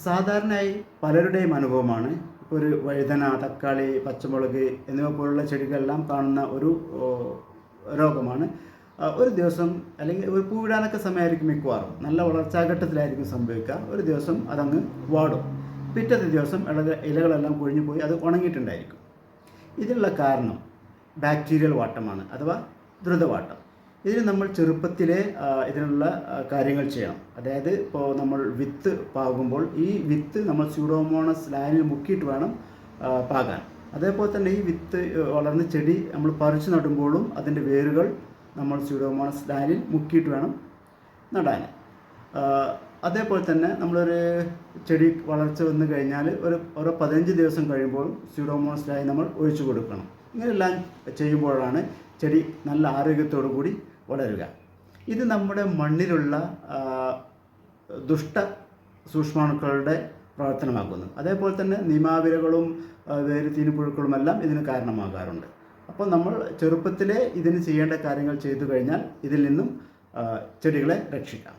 സാധാരണയായി പലരുടെയും അനുഭവമാണ് ഇപ്പോൾ ഒരു വഴുതന, തക്കാളി, പച്ചമുളക് എന്നിവ പോലുള്ള ചെടികളെല്ലാം കാണുന്ന ഒരു രോഗമാണ്. ഒരു ദിവസം അല്ലെങ്കിൽ ഒരു പൂവിടാനൊക്കെ സമയമായിരിക്കും മിക്കവാറും, നല്ല വളർച്ചാഘട്ടത്തിലായിരിക്കും സംഭവിക്കുക. ഒരു ദിവസം അതങ്ങ് വാടും. പിറ്റത്തെ ദിവസം ഇലകളെല്ലാം കൊഴിഞ്ഞു പോയി അത് ഉണങ്ങിയിട്ടുണ്ടായിരിക്കും. ഇതിനുള്ള കാരണം ബാക്ടീരിയൽ വാട്ടമാണ്, അഥവാ ദ്രുതവാട്ടം. ഇതിന് നമ്മൾ ചെറുപ്പത്തിലെ ഇതിനുള്ള കാര്യങ്ങൾ ചെയ്യണം. അതായത് ഇപ്പോൾ നമ്മൾ വിത്ത് പാകുമ്പോൾ ഈ വിത്ത് നമ്മൾ സ്യൂഡോമോണസ് ലായനിൽ മുക്കിയിട്ട് വേണം പാകാൻ. അതേപോലെ തന്നെ ഈ വിത്ത് വളർന്ന ചെടി നമ്മൾ പറിച്ചു നടുമ്പോഴും അതിൻ്റെ വേരുകൾ നമ്മൾ സ്യൂഡോമോണസ് ലായനിൽ മുക്കിയിട്ട് വേണം നടാൻ. അതേപോലെ തന്നെ നമ്മളൊരു ചെടി വളർച്ച വന്നു കഴിഞ്ഞാൽ ഓരോ 15 ദിവസം കഴിയുമ്പോൾ സ്യൂഡോമോണസ് ലായനി നമ്മൾ ഒഴിച്ചു കൊടുക്കണം. ഇങ്ങനെയെല്ലാം ചെയ്യുമ്പോഴാണ് ചെടി നല്ല ആരോഗ്യത്തോടു കൂടി വളരുക. ഇത് നമ്മുടെ മണ്ണിലുള്ള ദുഷ്ട സൂക്ഷ്മാണുക്കളുടെ പ്രവർത്തനമാക്കുന്നു. അതേപോലെ തന്നെ നിമാവിരകളും വേരുതീനിപ്പുഴുക്കളുമെല്ലാം ഇതിന് കാരണമാകാറുണ്ട്. അപ്പോൾ നമ്മൾ ചെറുപ്പത്തിലെ ഇതിന് ചെയ്യേണ്ട കാര്യങ്ങൾ ചെയ്തു കഴിഞ്ഞാൽ ഇതിൽ നിന്നും ചെടികളെ രക്ഷിക്കാം.